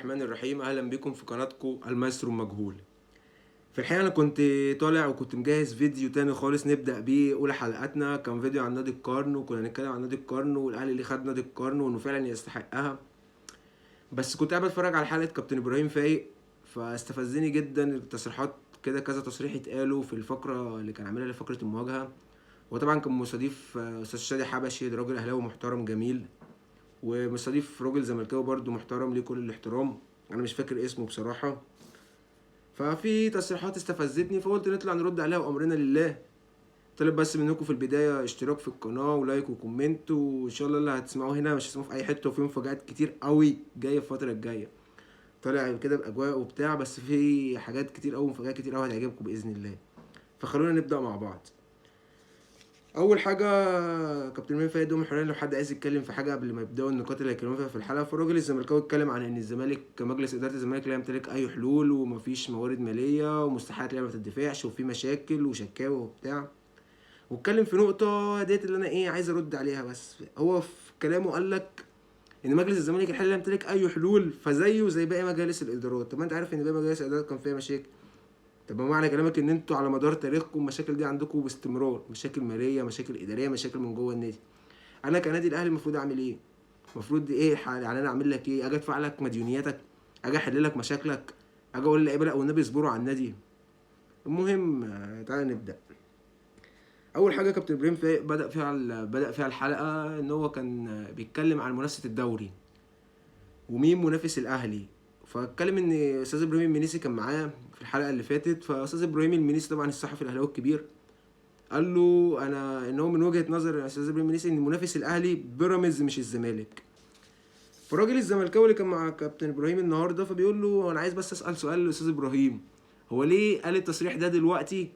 الرحمن الرحيم. اهلا بكم في قناتكم المايسترو المجهول. في الحقيقه انا كنت طالع وكنت مجهز فيديو تاني خالص نبدا بيه اولى حلقاتنا. كان فيديو عن نادي القرن، وكنا هنتكلم عن نادي القرن والاهلي اللي خد نادي القرن وانه فعلا يستحقها. بس كنت قاعد بتفرج على حلقه كابتن ابراهيم فايق، فاستفزني جدا التصريحات كده. كذا تصريح اتقالوا في الفقره اللي كان عاملها لفقره المواجهه. وطبعا كان مستضيف استاذ شادي حبشي، ده راجل اهلاوي محترم جميل، ومستضيف راجل زملكاوي برضو محترم ليه كل الاحترام، انا مش فاكر اسمه بصراحه. ففي تصريحات استفزتني فقلت نطلع نرد عليها وامرنا لله. طلب بس منكم في البدايه اشتراك في القناه ولايك وكومنت، وان شاء الله اللي هتسمعوه هنا مش هتسمعوه في اي حته، وفي مفاجآت كتير قوي جايه في الفتره الجايه. طالع كده باجواء وبتاع، بس في حاجات كتير قوي، مفاجآت كتير قوي هتعجبكم باذن الله. فخلونا نبدا مع بعض. اول حاجه، كابتن مين فايد دوم حرين لو حد عايز يتكلم في حاجه قبل ما يبداوا النقاط اللي هيتكلموا فيها في الحلقه. فالراجل الزملكاوي اتكلم عن ان الزمالك كمجلس اداره الزمالك لا يمتلك اي حلول، ومفيش موارد ماليه، ومستحيل لعبه ما تدفعش، وفي مشاكل وشكاوى وبتاع. واتكلم في نقطه ديت اللي انا عايز ارد عليها. بس هو في كلامه قال لك ان مجلس الزمالك الحالي لا يمتلك اي حلول، فزيه زي باقي مجالس الادارات. طب ما انت عارف ان باقي مجالس الادارات كان فيها مشاكل. طب ما معنى كلامك ان انتوا على مدار تاريخكم المشاكل دي عندكم باستمرار، مشاكل ماليه، مشاكل اداريه، مشاكل من جوه النادي. انا كنادي الاهلي المفروض اعمل ايه؟ المفروض ايه الحل؟ يعني انا اعمل لك ايه؟ اجي ادفع لك مديونياتك؟ اجي احل لك مشاكلك؟ اجي اقول للعيبه لا والنبي اصبروا على النادي؟ المهم تعالى نبدا. اول حاجه كابتن ابراهيم بدا فيها الحلقه ان هو كان بيتكلم عن منافسه الدوري ومين منافس الاهلي. فاتكلم ان استاذ ابراهيم المنيسي كان معاه في الحلقه اللي فاتت. فاستاذ ابراهيم المنيسي طبعا الصحفي الاهلاوي الكبير قال له ان هو من وجهه نظر استاذ ابراهيم المنيسي ان منافس الاهلي بيراميدز مش الزمالك. فالراجل الزملكاوي اللي كان مع كابتن ابراهيم النهارده فبيقول له انا عايز بس اسال سؤال للاستاذ ابراهيم، هو ليه قال التصريح ده دلوقتي؟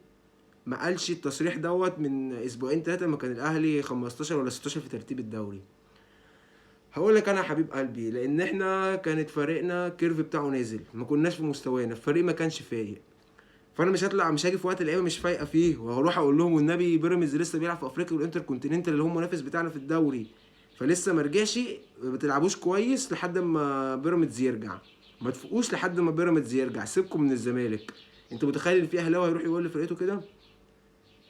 ما قالش التصريح دوت من اسبوعين ثلاثه لما كان الاهلي 15 ولا 16 في ترتيب الدوري؟ هقول لك انا يا حبيب قلبي، لان احنا كانت فريقنا كيرف بتاعه نازل، ما كناش في مستوانا، الفريق ما كانش فايق. فانا مش هاجي في وقت اللعيبه مش فايقه فيه وهروح اقول لهم والنبي بيراميدز لسه بيلعب في افريقيا والانتر كونتيننتال اللي هم المنافس بتاعنا في الدوري فلسه ما رجعش، ما بتلعبوش كويس لحد ما بيراميدز يرجع. ما تفوقوش لحد ما بيراميدز يرجع، سيبكم من الزمالك. انت متخيل ان في اهلاوي هيروح يقول لفرقته كده؟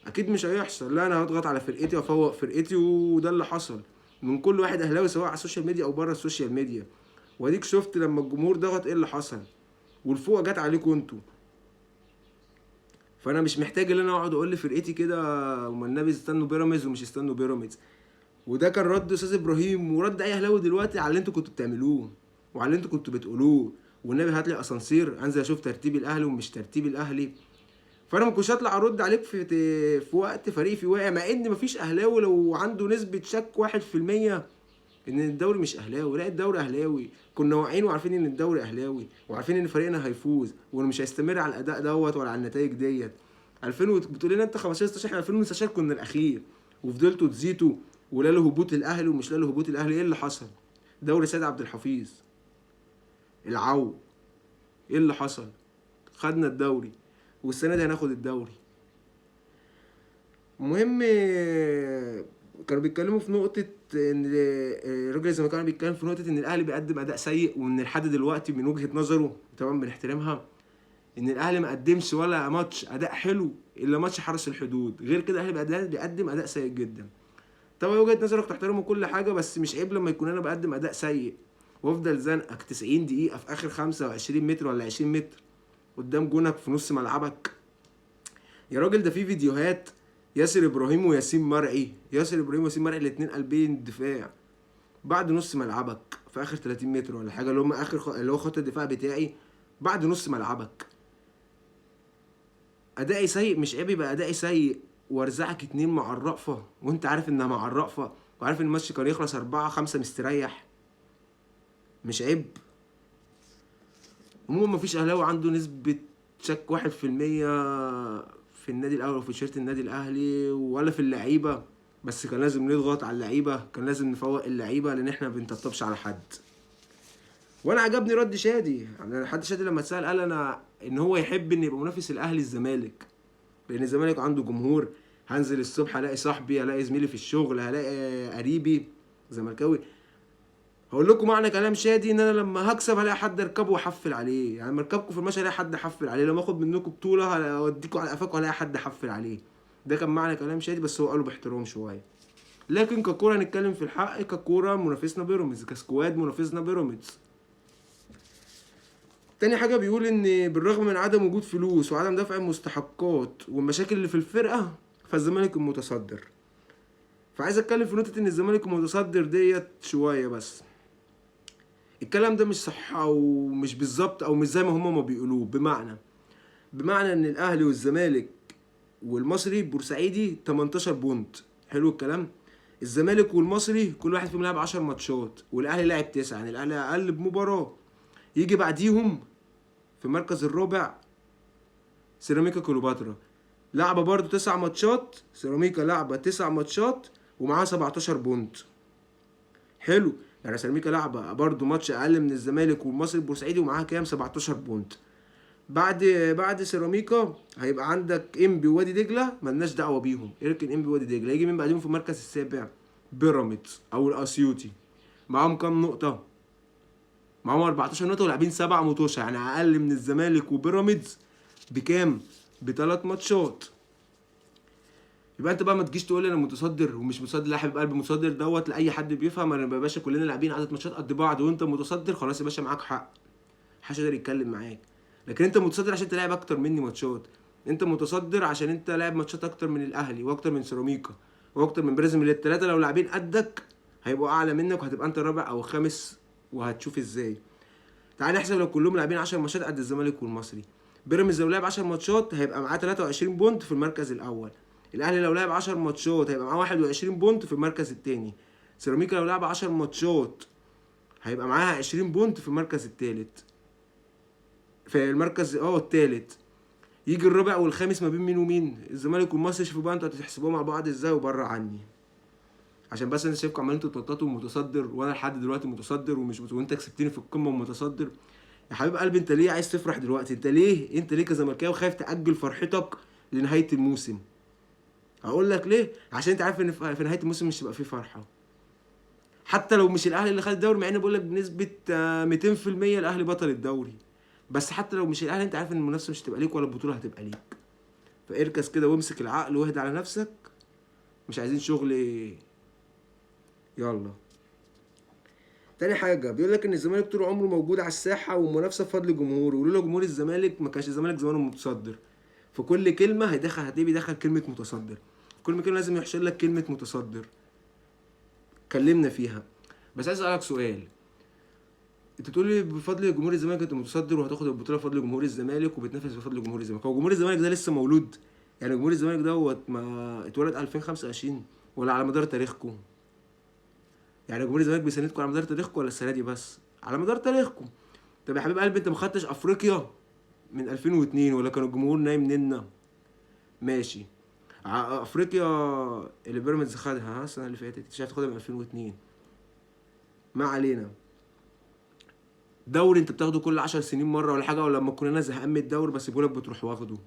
اكيد مش هيحصل. لا، انا هضغط على فرقتي وافوق فرقتي، وده اللي حصل من كل واحد اهلاوي سواء على السوشيال ميديا او بره السوشيال ميديا. واديك شفت لما الجمهور ضغط ايه اللي حصل، والفوقه جت عليكم انتوا. فانا مش محتاج ان انا اقعد اقول لفرقتي كده وما النبي استنوا بيراميدز ومش استنوا بيراميدز. وده كان رد استاذ ابراهيم ورد اي اهلاوي دلوقتي على اللي انتوا كنتوا بتعملوه وعلى اللي انتوا كنتوا بتقولوه. والنبي هات لي اسانسير انزل اشوف ترتيب الاهلي ومش ترتيب الاهلي. فانا ما كنتش هطلع ارد عليك في وقت فريقي في واقع، مع ان مفيش اهلاوي لو عنده نسبه شك 1% ان الدوري مش اهلاوي. لا، الدوري اهلاوي. كنا واعيين وعارفين ان الدوري اهلاوي، وعارفين ان فريقنا هيفوز وانه مش هيستمر على الاداء دوت ولا على النتائج ديت. 2000 بتقول لنا انت 15 16، احنا 2019 كنا الاخير وفضلتوا تزيتوا ولا له هبوط الاهلي ومش لا له هبوط الاهلي. ايه اللي حصل؟ دوري سيد عبد الحفيظ العو، ايه اللي حصل؟ خدنا الدوري، والسنه دي هناخد الدوري. المهم كانوا بيتكلموا في نقطة ان الراجل زي ما كان بيتكلم في نقطة ان الاهلي بيقدم اداء سيء، وان لحد دلوقتي من وجهة نظره طبعا بنحترمها ان الاهلي ما قدمش ولا ماتش اداء حلو الا ماتش حرس الحدود. غير كده الاهلي بيقدم اداء سيء جدا. طبعا وجهة نظرك تحترمه كل حاجة، بس مش عيب لما يكون انا بقدم اداء سيء وافضل زنقك 90 دقيقة في اخر 25 متر ولا 20 متر قدام جونك في نص ملعبك. يا راجل ده في فيديوهات ياسر ابراهيم وياسين مرعي، ياسر ابراهيم وياسين مرعي الاتنين قلبين الدفاع بعد نص ملعبك في اخر 30 متر ولا حاجه، اللي هم اللي هو خط الدفاع بتاعي بعد نص ملعبك. ادائي سيء؟ مش عيب يبقى ادائي سيء وارزعك اتنين مع الرأفة وانت عارف انها مع الرأفة، وعارف ان الماتش كان يخلص 4-5 مستريح؟ مش عيب؟ عموما مفيش اهلاوي عنده نسبة شك 1% في النادي الاهلي وفي تيشيرت النادي الاهلي ولا في اللعيبه. بس كان لازم نضغط على اللعيبه، كان لازم نفوق اللعيبه، لان احنا ما بنطبطبش على حد. وانا عجبني رد شادي. يعني حد شادي لما اتسال قال انا ان هو يحب ان يبقى منافس الاهلي الزمالك، لان الزمالك عنده جمهور. هنزل الصبح الاقي صاحبي، الاقي زميلي في الشغل، هلاقي قريبي زملكاوي هقول لكم معنى كلام شادي، ان انا لما هكسب هلاقي حد اركبه واحفل عليه، يعني لما اركبكم في الماتش هلاقي حد احفل عليه، لما اخد منكم بطوله هوديكم على قفاكم هلاقي حد احفل عليه. ده كان معنى كلام شادي، بس هو قاله باحترام شويه. لكن ككوره نتكلم في الحق، ككوره منافسنا بيراميدز، كسكواد منافسنا بيراميدز. تاني حاجه بيقول ان بالرغم من عدم وجود فلوس وعدم دفع المستحقات والمشاكل اللي في الفرقه، فالزمالك المتصدر. فعايز اتكلم في نقطه ان الزمالك المتصدر ديت شويه بس. الكلام ده مش صح او مش بالظبط او مش زي ما هما ما بيقولوه. بمعنى ان الاهلي والزمالك والمصري بورسعيدي 18 بونت. حلو الكلام. الزمالك والمصري كل واحد فيهم لعب 10 ماتشات والاهلي لعب 9، يعني الاهلي اقل بمباراه. يجي بعديهم في المركز الرابع سيراميكا كليوباترا، لعبه برضو 9 ماتشات. سيراميكا لعبه 9 ماتشات ومعاها 17 بونت. حلو. يعني سيراميكا لعبه برضو ماتش اقل من الزمالك والمصري البورسعيدي ومعاها كام 17 بونت. بعد سيراميكا هيبقى عندك انبي ووادي دجله، ملناش دعوه بيهم، اركن انبي ووادي دجله. يجي من بعدهم في المركز السابع بيراميدز او الاسيوطي، معاهم كام نقطه؟ معاهم 14 نقطه ولاعبين 7 ماتشات، يعني اقل من الزمالك وبيراميدز بكام؟ ب3 ماتشات. يبقى انت بقى ما تجيش تقول لي انا متصدر ومش متصدر. لا يا حبيب قلبي، متصدر دوت لاي حد بيفهم. انا يا باشا كلنا لاعبين عدد ماتشات قد بعض وانت متصدر، خلاص يا باشا معاك حق، محدش يقدر يتكلم معاك. لكن انت متصدر عشان انت لاعب اكتر مني ماتشات، انت متصدر عشان انت لاعب ماتشات اكتر من الاهلي واكتر من سيراميكا واكتر من بيراميدز. اللي الثلاثه لو لاعبين قدك هيبقوا اعلى منك وهتبقى انت الرابع او الخامس، وهتشوف ازاي. تعال نحسب لو كلهم لاعبين 10 ماتشات قد الزمالك والمصري. بيراميدز لو لعب 10 ماتشات هيبقى معاه 23 بونت في المركز الاول. الاهلي لو لعب 10 ماتشات هيبقى معاه 21 بونت في المركز الثاني. سيراميكا لو لعب 10 ماتشات هيبقى معاها 20 بونت في المركز الثالث، في المركز الثالث. يجي الرابع والخامس ما بين مين ومين؟ الزمالك والمصري. شوفوا بقى انتوا هتحسبوها مع بعض ازاي وبره عني، عشان بس انا شايفكم عمالين تتنططوا متصدر وانا لحد دلوقتي متصدر وانت كسبتني في القمه ومتصدر. يا حبيب قلبي انت ليه عايز تفرح دلوقتي؟ انت ليه كزملكاوي خايف تاجل فرحتك لنهايه الموسم؟ هقول لك ليه. عشان انت عارف ان في نهايه الموسم مش هتبقى فيه فرحه، حتى لو مش الاهلي اللي خد الدوري، مع اني بقول لك بنسبه 200% الاهلي بطل الدوري. بس حتى لو مش الاهلي انت عارف ان المنافسه مش هتبقى ليك ولا البطوله هتبقى ليك. فاركز كده وامسك العقل واهدى على نفسك، مش عايزين شغل. يلا. تاني حاجه بيقول لك ان الزمالك طول عمره موجود على الساحه والمنافسه بفضل جمهوره، ولولا جمهور الزمالك ما كانش الزمالك زمانه متصدر. في كل كلمه هتلاقيه بيدخل كلمه متصدر، كل كلمه لازم يحشر لك كلمه متصدر. اتكلمنا فيها. بس عايز اسالك سؤال، انت بتقول لي بفضل جمهور الزمالك انت متصدر وهتاخد البطوله بفضل جمهور الزمالك وبتنافس بفضل جمهور الزمالك. هو جمهور الزمالك ده لسه مولود؟ يعني جمهور الزمالك دوت ما اتولد 2025 ولا على مدار تاريخكم؟ يعني جمهور الزمالك بيساندكم على مدار تاريخكم ولا السنه دي بس؟ على مدار تاريخكم. طب يا حبيب قلبي انت ما خدتش افريقيا من 2002 ولا كان الجمهور نايم ننا؟ ماشي. افريقيا اللي بيراميدز خدها السنه اللي فاتت انت شايف تاخدها من 2002. ما علينا. دوري انت بتاخده كل 10 سنين مره ولا حاجه، ولا لما كنا زهقان من الدوري بس بيقولك بتروح واخده.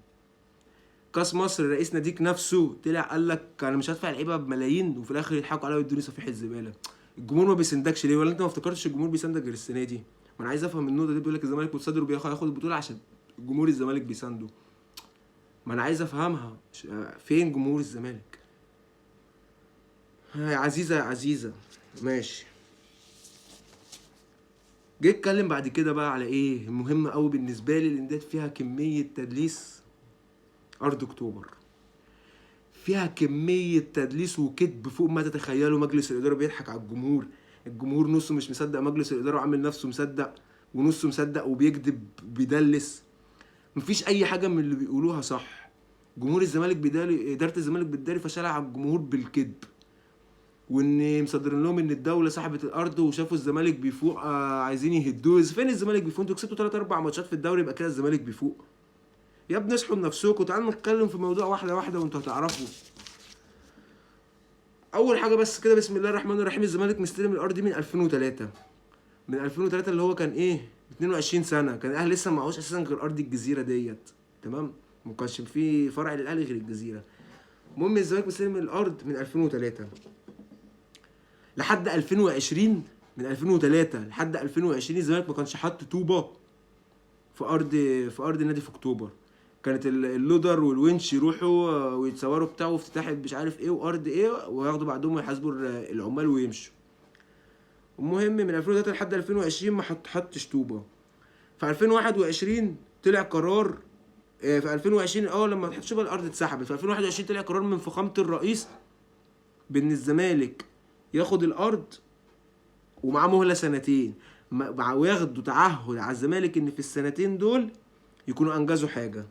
كاس مصر رئيس ناديك نفسه طلع قال لك انا مش هدفع لعيبه بملايين وفي الاخر يضحكوا عليا ويدوني صفيحه زباله. الجمهور ما بيسندكش ليه؟ ولا انت ما افتكرتش الجمهور بيساندك غير السنه دي؟ ما انا عايز افهم النقطه دي. بيقول لك الزمالك متصدر وبياخد البطوله عشان جمهور الزمالك بيسانده. ما انا عايز افهمها، فين جمهور الزمالك؟ يا عزيزه يا عزيزه. ماشي. جه اتكلم بعد كده بقى على ايه المهم قوي بالنسبه لي، لان ديت فيها كميه تدليس. ارض اكتوبر فيها كميه تدليس وكذب فوق ما تتخيلوا. مجلس الاداره بيضحك على الجمهور، الجمهور نصه مش مصدق مجلس الاداره وعامل نفسه مصدق، ونصه مصدق وبيكذب وبيدلس. مفيش اي حاجه من اللي بيقولوها صح. جمهور الزمالك بيداري، اداره الزمالك بتداري فشلها على الجمهور بالكذب، وان مصدرين لهم ان الدوله صاحبه الارض وشافوا الزمالك بيفوق عايزين يهدوه. فين الزمالك بيفوق؟ انتوا كسبتوا 3 4 ماتشات في الدوري يبقى كده الزمالك بيفوق؟ يا ابني اصحوا لنفسكم. تعالوا نتكلم في موضوع واحده واحده وانتوا هتعرفوا. اول حاجه بس كده بسم الله الرحمن الرحيم، الزمالك مستلم الارض دي من 2003. من 2003 اللي هو كان ايه 22 سنه. كان الاهلي لسه معهوش اساسا غير ارض الجزيره ديت، تمام؟ ما كانش في فرع للاهلي غير الجزيره. المهم الزمالك مستلم الارض من 2003 لحد 2020 من 2003 لحد 2020 الزمالك ما كانش حط طوبه في ارض النادي في اكتوبر. كانت اللودر والونش يروحوا ويتصوروا بتاعه افتتاح مش عارف ايه وارض ايه، وياخدوا بعدهم ويحاسبوا العمال ويمشوا. المهم من 2003 لحد 2020 ما حطش طوبه. في 2021 طلع قرار، في 2020 لما ما حطش طوبه الارض اتسحبت. في 2021 طلع قرار من فخامه الرئيس بان الزمالك ياخد الارض ومعاه مهله سنتين، وياخدوا تعهد على الزمالك ان في السنتين دول يكونوا انجزوا حاجه،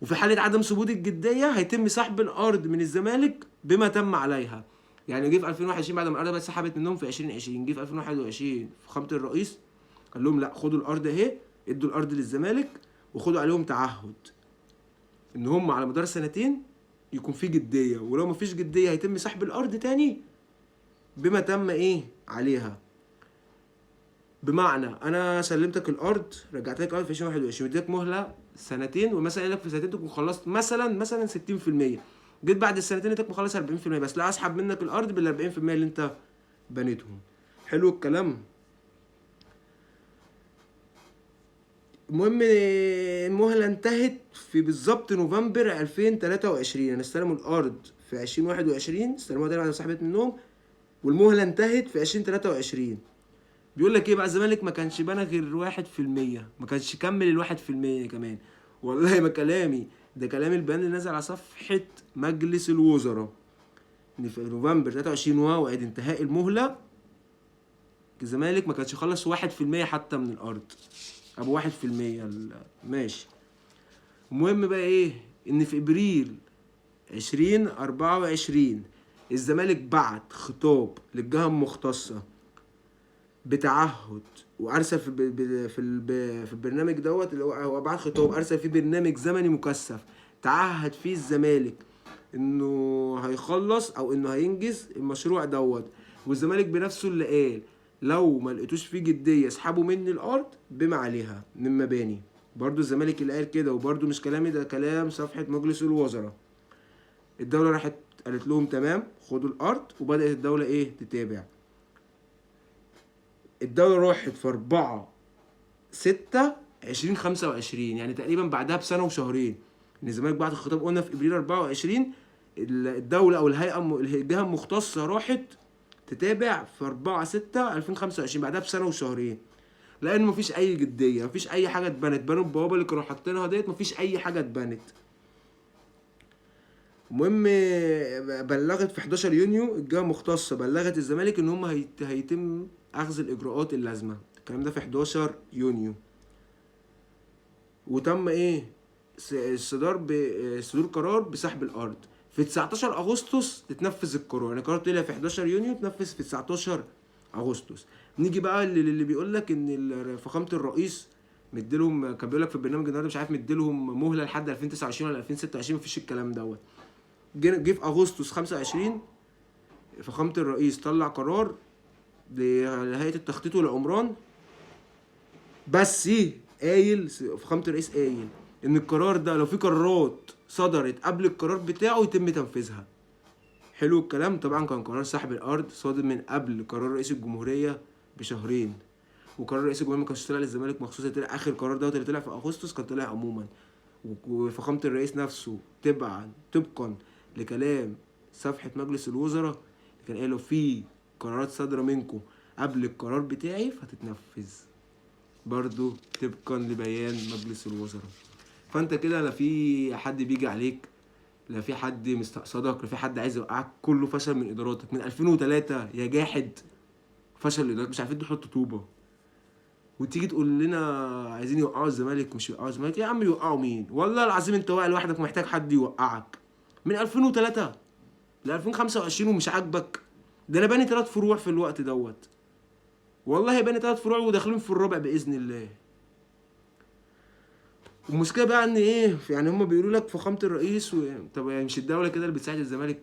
وفي حاله عدم ثبوت الجديه هيتم سحب الارض من الزمالك بما تم عليها. يعني جه في 2021 بعد ما الارض بقت سحبت منهم في 2020، جه في 2021 فخامه الرئيس قال لهم لا خدوا الارض اهي، ادوا الارض للزمالك وخدوا عليهم تعهد ان هم على مدار سنتين يكون في جديه، ولو ما فيش جديه هيتم سحب الارض تاني بما تم عليها. بمعنى انا سلمتك الارض، رجعت لك الارض في 2021، اديتك مهله سنتين، ومثلا قال لك في سنتين تكون خلصت مثلا 60%، جيت بعد السنتين اديتك مخلص 40%، بس لا اسحب منك الارض بال 40% اللي انت بنيتهم. حلو الكلام. المهم المهله انتهت في بالظبط نوفمبر 2023. انا استلموا الارض في 2021، استلموها تاني بعد ما سحبت منهم، والمهله انتهت في 2023. بيقول لك ايه بقى، الزمالك ما كانش بنى غير 1%، ما كانش كمل ال1% كمان. والله ما كلامي ده، كلام البيان اللي نزل على صفحه مجلس الوزراء ان في نوفمبر 23 وعد انتهاء المهله الزمالك ما كانش خلص 1% حتى من الارض، ابو 1%. ماشي. المهم بقى ايه، ان في ابريل 2024 الزمالك بعت خطاب للجهه المختصه بتعهد، وارسل في البرنامج دوت اللي هو بعت خطاب ارسل فيه برنامج زمني مكثف تعهد فيه الزمالك انه هيخلص او انه هينجز المشروع دوت. والزمالك بنفسه اللي قال لو ما لقيتوش فيه جديه اسحبوا مني الارض بما عليها من مباني. برضو الزمالك اللي قال كده، وبرضو مش كلامي ده، كلام صفحه مجلس الوزراء. الدوله راحت قالت لهم تمام خدوا الارض، وبدات الدوله تتابع. الدولة راحت في 4/6/2025، يعني تقريبا بعدها بسنة وشهرين. ان الزمالك بعت الخطاب قلنا في ابريل 24، الدولة او الجهة المختصة راحت تتابع في 4/6/2025 بعدها بسنة وشهرين، لان مفيش اي جدية، مفيش اي حاجة اتبنت. بنوا البوابة اللي كانوا حاطينها ديت، مفيش اي حاجة اتبنت. المهم بلغت في 11 يونيو الجهة المختصة بلغت الزمالك ان هم هيتم اخذ الاجراءات اللازمه. الكلام ده في 11 يونيو. وتم صدور قرار بسحب الارض. في 19 اغسطس تتنفذ القرار، يعني القرار طلع في 11 يونيو تنفذ في 19 اغسطس. نيجي بقى اللي بيقول لك ان فخامه الرئيس مديلهم، كان بيقول لك في البرنامج النهارده مش عارف مديلهم مهله لحد 2029 ولا 2026، مفيش الكلام دوت. جه في اغسطس 25 فخامه الرئيس طلع قرار لهيئه التخطيط والعمران، بس قايل فخامه الرئيس قايل ان القرار ده لو في قرارات صدرت قبل القرار بتاعه يتم تنفيذها. حلو الكلام. طبعا كان قرار سحب الارض صادر من قبل قرار رئيس الجمهوريه بشهرين، وقرار رئيس الجمهوريه ما كانش طلع للزمالك مخصوص، طلع اخر قرار دوت اللي طلع في اغسطس كان طلع عموما. وفخامه الرئيس نفسه طبقا لكلام صفحه مجلس الوزراء كان قال لو في قرارات صادره منكم قبل القرار بتاعي فتتنفذ، برضو طبقا لبيان مجلس الوزراء. فانت كده لا في حد بيجي عليك، لا في حد مستقصدك، لا في حد عايز يوقعك، كله فشل من اداراتك. من 2003 يا جاحد فشل الادارات، مش عارفين تحط طوبه، وتيجي تقول لنا عايزين يوقعوا الزمالك. مش يوقعوا الزمالك يا عم، يوقعوا مين؟ والله العظيم انت واقع لوحدك ومحتاج حد يوقعك. من 2003 ل 2025 ومش عاجبك؟ ده انا باني 3 فروع في الوقت دوت، والله باني 3 فروع وداخلين في الرابع باذن الله. والمشكله بقى ان يعني هم بيقولوا لك فخامه الرئيس طب يعني مش الدوله كده اللي بتساعد الزمالك؟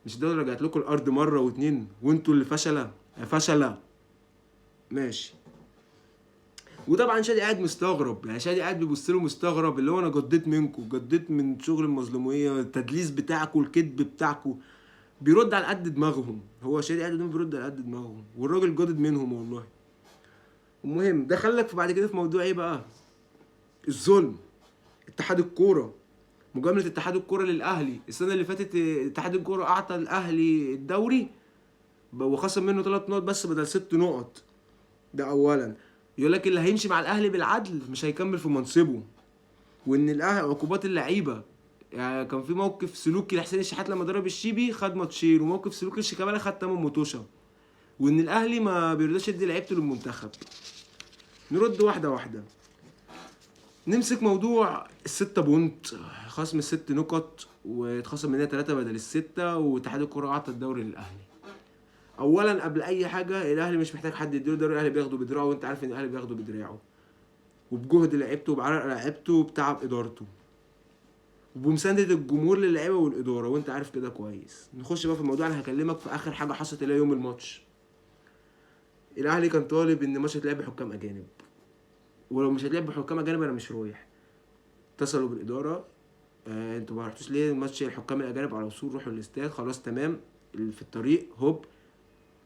مش الدوله رجعت لكم الارض مره واتنين وانتوا اللي فشله؟ ماشي. وطبعا شادي قاعد مستغرب، يعني شادي قاعد بيبص له مستغرب، اللي هو انا جديت منكم، جديت من شغل المظلوميه، التدليس بتاعكم، الكذب بتاعكم. بيرد على قد دماغهم، هو شادي قاعد قدامهم بيرد على قد دماغهم، والراجل جادد منهم والله. المهم ده خلك في بعد كده في موضوع ايه بقى؟ الظلم. اتحاد الكوره، مجامله اتحاد الكوره للاهلي السنه اللي فاتت، اتحاد الكوره اعطى الاهلي الدوري وخصم منه 3 نقط بس بدل 6 نقط. ده اولا. يقول لك اللي هيمشي مع الاهلي بالعدل مش هيكمل في منصبه، وان الاهلي عقوبات اللعيبه، يعني كان في موقف سلوكي لحسين الشحات لما ضرب الشيبي خد ماتشين، وموقف سلوكي لشيكابالا خد 8 مطوشه، وان الاهلي ما بيرضاش يدي لعيبته للمنتخب. نرد واحده واحده. نمسك موضوع الستة بونت، خصم الست نقط واتخصم منها 3 بدل الستة، واتحاد الكرة أعطى الدوري للأهلي. أولا قبل أي حاجة الأهلي مش محتاج حد يديله الدوري، الأهلي بياخده بدراعه، وأنت عارف إن الأهلي بياخده بدراعه وبجهد لعيبته وبعرق لعيبته وبتعب إدارته وبمساندة الجمهور للعيبة والإدارة، وأنت عارف كده كويس. نخش بقى في الموضوع. أنا هكلمك في آخر حاجة حصلت اللي هي يوم الماتش. الأهلي كان طالب إن الماتش يتلعب بحكام أجانب، ولو مش هتلعب بحكام أجانب أنا مش رايح. اتصلوا بالإدارة، انتوا ما رحتوش ليه الماتش؟ الحكام الاجانب على وصول، روحوا الاستاد. خلاص تمام. في الطريق هوب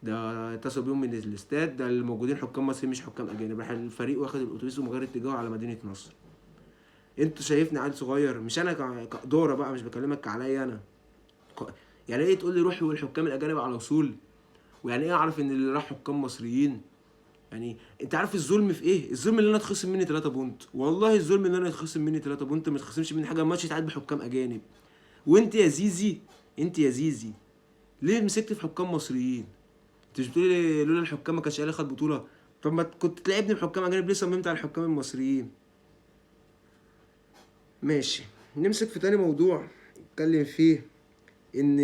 ده اتصلوا بيهم من الاستاد، ده الموجودين حكام مصريين مش حكام اجانب. راح الفريق واخد الاتوبيس ومغير اتجاهه على مدينه نصر. انتوا شايفني عيل صغير؟ مش انا كاداره بقى، مش بكلمك عليا انا. يعني ايه تقول لي روحوا والحكام الاجانب على وصول؟ ويعني ايه اعرف ان اللي راح حكام مصريين؟ يعني انت عارف الظلم في ايه؟ الظلم اللي انا اتخصم مني 3 بونت، والله الظلم اللي انا اتخصم مني 3 بونت، ما اتخصمش مني حاجه. الماتش يتعاد بحكام اجانب. وانت يا زيزي، انت يا زيزي ليه مسكت في حكام مصريين؟ انت مش بتقولي لولا الحكام ما كانش الاهلي خد بطوله؟ طب ما كنت تلعبني بحكام اجانب، ليه صممت على الحكام المصريين؟ ماشي. نمسك في تاني موضوع اتكلم فيه ان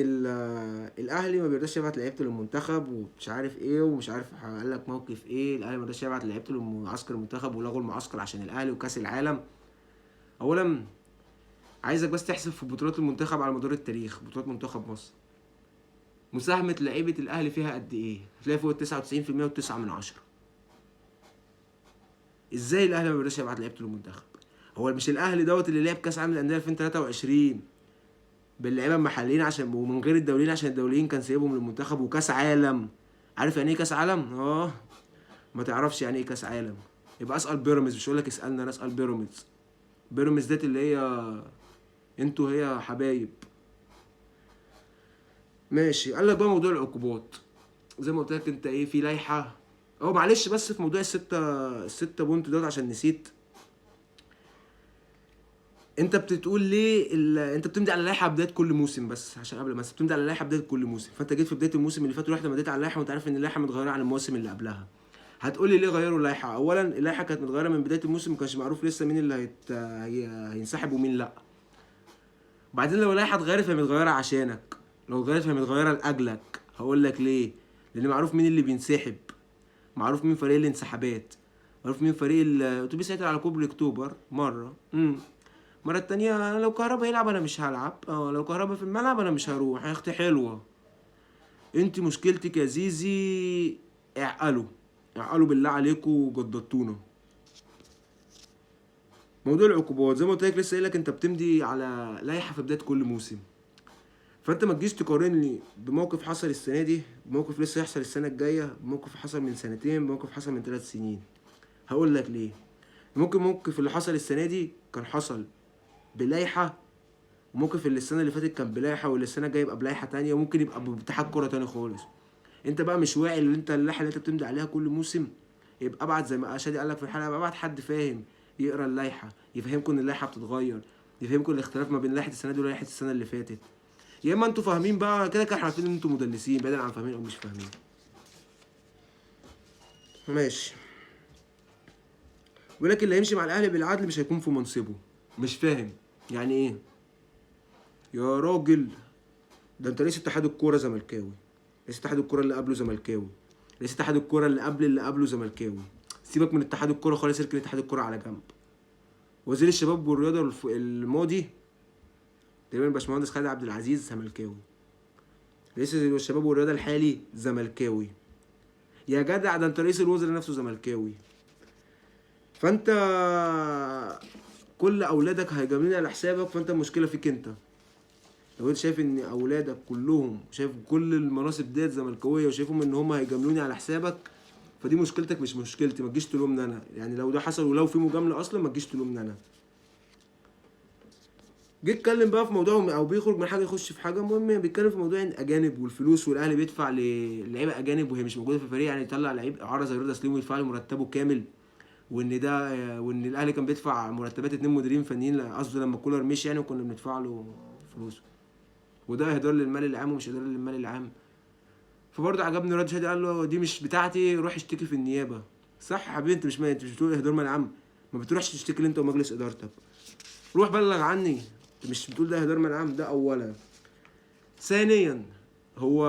الاهلي ما بيرضاش يبعت لعيبته للمنتخب ومش عارف ايه، ومش عارف قال لك موقف ايه. الاهلي ما بيرضاش يبعت لعيبته لمعسكر المنتخب ولغوا المعسكر عشان الاهلي وكاس العالم. اولا عايزك بس تحسب في بطولات المنتخب على مدار التاريخ، بطولات منتخب مصر مساهمة لعيبة الأهلي فيها قد إيه؟ هتلاقي فوق 99% وتسعة من 10. إزاي الأهلي ما بيقدرش يبعت لعيبته للمنتخب؟ هو مش الأهلي دوت اللي لعب كأس عالم للأندية 2023 باللعيبة المحليين عشان ومن غير الدوليين عشان الدوليين كان سايبهم للمنتخب، وكأس عالم. عارف يعني إيه كأس عالم؟ ما تعرفش يعني إيه كأس عالم؟ يبقى اسأل بيراميدز، مش هقول لك اسألني أنا، اسأل بيراميدز. بيراميدز ديت اللي هي انتوا هي حبايب. ماشي. قال لك بقى موضوع العقوبات، زي ما قلت لك انت ايه في لائحه. معلش بس في موضوع الستة بونت دوت عشان نسيت. انت بتقول ليه انت بتمضي على لائحه بدايه كل موسم، بس عشان قبل ما بتمضي على لائحه بدايه كل موسم، فانت جيت في بدايه الموسم اللي فات ورحت مضيت على اللائحه وانت عارف ان اللائحه متغيره عن المواسم اللي قبلها. هتقول لي ليه غيروا اللائحه؟ اولا اللائحه كانت متغيره من بدايه الموسم، ما كانش معروف لسه مين اللي هينسحب ومين لا. وبعدين لو اللائحه اتغيرت فهي متغيره عشانك، لو اتغيرت فهي متغيره لاجلك. هقول لك ليه. لان معروف مين اللي بينسحب، معروف مين فريق الانسحابات، معروف مين فريق الاتوبيس هيطلع على كوبري اكتوبر مره. المره التانية لو كهربا يلعب انا مش هلعب، لو كهربا في الملعب انا مش هروح. يا اختي حلوه. انت مشكلتك يا زيزي اعقلوا، اعقلوا بالله عليكم جددتونا. موضوع العقوبات زي ما قلت لك لسه قايل لك، انت بتمضي على لائحه في بدايه كل موسم، فانت ما تجيش تقارن لي بموقف حصل السنه دي بموقف لسه هيحصل السنه الجايه بموقف حصل من سنتين بموقف حصل من 3 سنين. هقول لك ليه. ممكن موقف اللي حصل السنه دي كان حصل بلائحه، وموقف اللي السنه اللي فاتت كان بلائحه، واللي السنه الجايه يبقى بلائحه تانية، وممكن يبقى باتحاد كوره تاني خالص. انت بقى مش واعي اللي انت اللائحه اللي انت بتمضي عليها كل موسم. يبقى ابعت زي ما شادي قال لك في الحلقه، يبقى ابعت حد فاهم يقرا اللائحه يفهمكم ان اللائحه بتتغير، يفهمكم الاختلاف ما بين لائحه السنه دي ولائحه السنه اللي فاتت. يا اما انتوا فاهمين بقى كده كده، احنا عارفين ان انتوا مدلسين بعيدا عن فاهمين او مش فاهمين. ماشي. ولكن اللي هيمشي مع الاهلي بالعدل مش هيكون في منصبه. مش فاهم يعني ايه يا راجل؟ ده انت رئيس اتحاد الكوره زملكاوي، رئيس اتحاد الكوره اللي قبله زملكاوي، رئيس اتحاد الكوره اللي قبله زملكاوي. سيبك من اتحاد الكوره خالص، اركن اتحاد الكوره على جنب. وزير الشباب والرياضه الماضي تقريبا باشمهندس خالد عبد العزيز زملكاوي. رئيس الشباب والرياضه الحالي زملكاوي. يا جدع ده انت رئيس الوزراء نفسه زملكاوي. فانت كل اولادك هيجاملين على حسابك، فانت المشكله فيك انت. لو انت شايف ان اولادك كلهم، شايف كل المناصب ديت زملكاويه وشايفهم ان هم هيجاملوني على حسابك، فدي مشكلتك مش مشكلتي. ما تجيش تلومني انا، يعني لو ده حصل ولو في مجامله اصلا ما تجيش تلومني انا. جه اتكلم بقى في موضوع او بيخرج من حاجه يخش في حاجه. المهم بيتكلم في موضوع الاجانب والفلوس، والاهلي بيدفع للعيبه اجانب وهي مش موجوده في الفريق، يعني يطلع لعيب اعاره زي رضا سليم ويدفع له مرتبه كامل. وان الاهلي كان بيدفع مرتبات 2 مديرين فنيين، قصده لما كولر مشي يعني، وكنا بندفع له فلوس. وده اهدار للمال العام ومش اهدار للمال العام. فبرضه عجبني رد شادي، قال له دي مش بتاعتي، روح اشتكي في النيابه. صح يا حبيبي، انت مش بتقول اهدار مال عام؟ ما بتروحش تشتكي انت ومجلس ادارتك؟ روح بلغ عني. انت مش بتقول ده اهدار مال عام؟ ده اولا. ثانيا، هو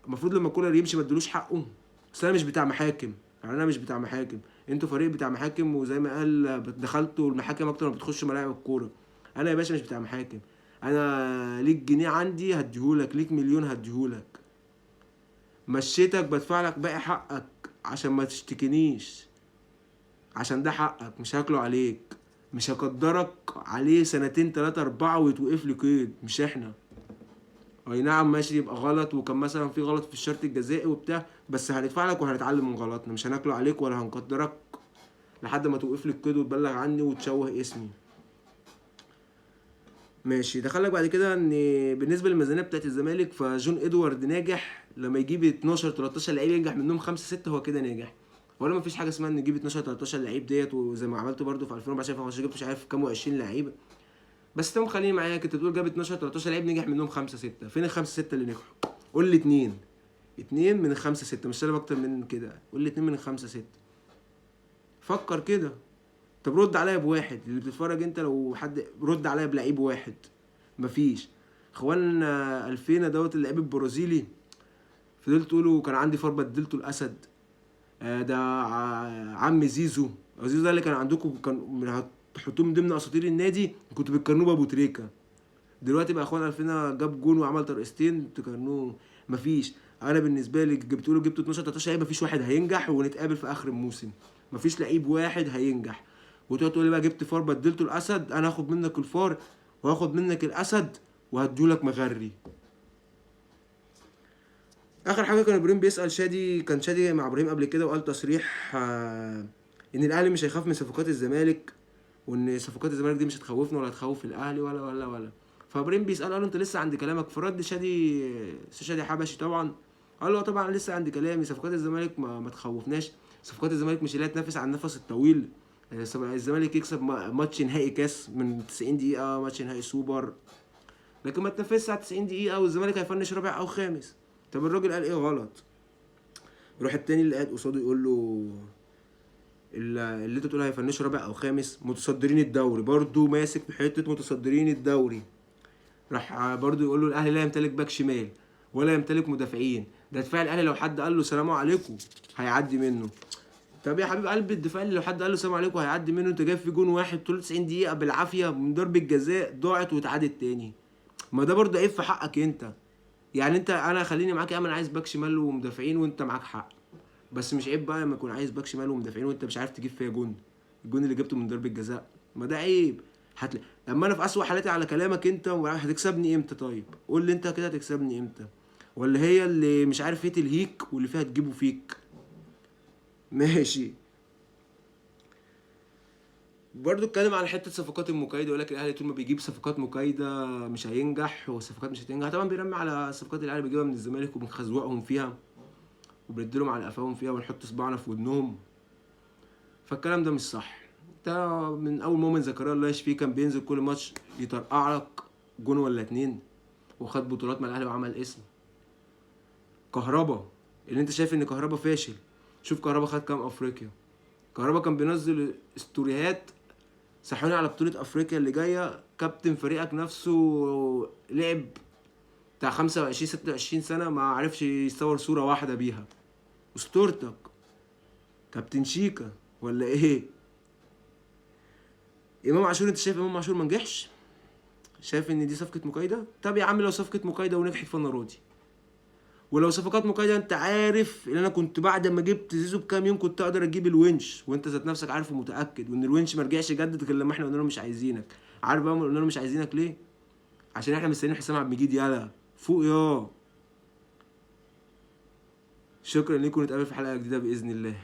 المفروض لما كولر يمشي ما ادلوش حقه؟ بس انا مش بتاع محاكم، يعني انا مش بتاع محاكم. انتوا فريق بتاع محاكم، وزي ما قال دخلتوا المحاكم اكتر ما بتخشوا ملاعب الكوره. انا يا باشا مش بتاع محاكم. انا ليك جنيه عندي هديهولك، ليك مليون هديهولك. مشيتك بدفع لك باقي حقك عشان ما تشتكينيش، عشان ده حقك، مش هاكله عليك. مش هقدرك عليه سنتين 3 4 ويتوقف لي قيد، مش احنا. اي نعم ماشي، يبقى غلط وكان مثلا في غلط في الشرط الجزائي وبتاع، بس هندفع لك وهنتعلم من غلطنا، مش هناكله عليك ولا هنقدرك لحد ما توقف لي القيد وتبلغ عني وتشوه اسمي. ماشي. دخلك بعد كده ان بالنسبه للميزانيه بتاعت الزمالك، فجون ادوارد ناجح لما يجيب 12 13 لعيب ينجح منهم 5 6، هو كده ناجح. ولا مفيش حاجه اسمها ان نجيب 12 13 لعيب ديت، وزي ما عملته برده في 2014 جبت مش عارف كام و20 لعيب. بس تمام، خليني معاك. انت بتقول جاب 12 13 لعيب نجح منهم 5 6، فين ال 5 6 اللي نجحوا؟ قول لي اتنين من الخمسة ستة، مش طالب اكتر من كده. قول لي 2 من ال5 6. فكر كده. طب رد عليا بواحد اللي بتتفرج انت، لو حد رد عليا بلعيب واحد. مفيش. اخوان الفينا دوت اللعيب البرازيلي، فضلت تقولوا كان عندي فار بدلته الاسد. ده عم زيزو. زيزو ده اللي كان عندكم، كان هتحطوه من ضمن اساطير النادي، كنتوا بتكرنوه بابو تريكه. دلوقتي بقى اخوان الفينا جاب جون وعمل ترقصتين تكرنوه. مفيش. انا بالنسبه لي بتقولوا جبتوا 12 13 لعيب، مفيش واحد هينجح، ونتقابل في اخر الموسم. مفيش لعيب واحد هينجح. وتقعد تقول لي بقى جبت فار بدلته الاسد. انا هاخد منك الفار وهاخد منك الاسد وهديهولك مغري. اخر حاجه كان ابراهيم بيسال شادي، كان شادي مع ابراهيم قبل كده وقال تصريح ان الاهلي مش هيخاف من صفقات الزمالك، وان صفقات الزمالك دي مش هتخوفنا ولا هتخوف الاهلي ولا. فابراهيم بيسال، قال له انت لسه عند كلامك؟ فرد شادي حبشي طبعا، قال له طبعا لسه عند كلامي. صفقات الزمالك ما تخوفناش. صفقات الزمالك مش اللي هي تنافس على النفس الطويل. الزمالك يكسب ماتش نهائي كاس من 90 دقيقه، ماتش نهائي سوبر، لكن ما تنافسش على 90 دقيقه والزمالك هيفنش رابع او خامس. طب الراجل قال ايه غلط؟ يروح التاني اللي قاعد قصاده يقول له اللي انت تقول هيفنشوا رابع او خامس متصدرين الدوري، برضو ماسك في حته متصدرين الدوري. راح برضو يقول له الاهلي لا يمتلك باك شمال ولا يمتلك مدافعين، ده دفاع الاهلي لو حد قال له سلام عليكم هيعدي منه. طب يا حبيب قلب، الدفاع اللي لو حد قال له سلام عليكم هيعدي منه، انت جايب في جون واحد طول 90 دقيقه بالعافيه من ضربه جزاء ضاعت واتعادت تاني. ما ده برضو عيب في حقك انت. يعني انت، انا خليني معاك يا عم، انا عايز باك شمال ومدافعين وانت معاك حق، بس مش عيب بقى لما يكون عايز باك شمال ومدافعين وانت مش عارف تجيب فيها جون. الجون اللي جبته من ضربه جزاء، ما ده عيب. لما انا في اسوأ حالاتي على كلامك انت، هتكسبني امتى؟ طيب قول لي انت كده هتكسبني امتى؟ ولا هي اللي مش عارف ايه تلهيك واللي فيها تجيبه فيك؟ ماشي. برضو اتكلم على حته صفقات المكايده، يقول لك الاهلي طول ما بيجيب صفقات مكايده مش هينجح، والصفقات مش هتنجح. طبعا بيرمي على صفقات الاهلي بيجيبها من الزمالك وبنخزوقهم فيها وبنديلهم على قفاهم فيها ونحط صباعنا في ودنهم. فالكلام ده مش صح. انت من اول مؤمن زكريا الله يشفيه كان بينزل كل ماتش يطرقع لك جون ولا 2، وخد بطولات مع الاهلي وعمل اسم. كهربا، اللي انت شايف ان كهربا فاشل، شوف كهربا خد كام افريقيا. كهربا كان بينزل استوريهات صحوني على بطولة افريقيا اللي جاية، كابتن فريقك نفسه لعب بتاع 25 26 سنة ما عرفش يصور صورة واحدة بيها. اسطورتك كابتن شيكا ولا ايه؟ امام عاشور، انت شايف امام عاشور ما نجحش؟ شايف ان دي صفقة مكايدة؟ طب يا عم لو صفقة مكايدة ونجحت فانا راضي. ولو صفقات مكايدة، انت عارف ان انا كنت بعد ما جبت زيزو بكام يوم كنت اقدر اجيب الونش، وانت ذات نفسك عارف ومتاكد، وان الونش ما رجعش يجدد غير لما احنا قلنا له مش عايزينك. عارف بقى قلنا له مش عايزينك ليه؟ عشان احنا مستنيين حسام عبد المجيد. يلا فوق يا. شكرا ليكم، نتقابل في حلقه جديده باذن الله.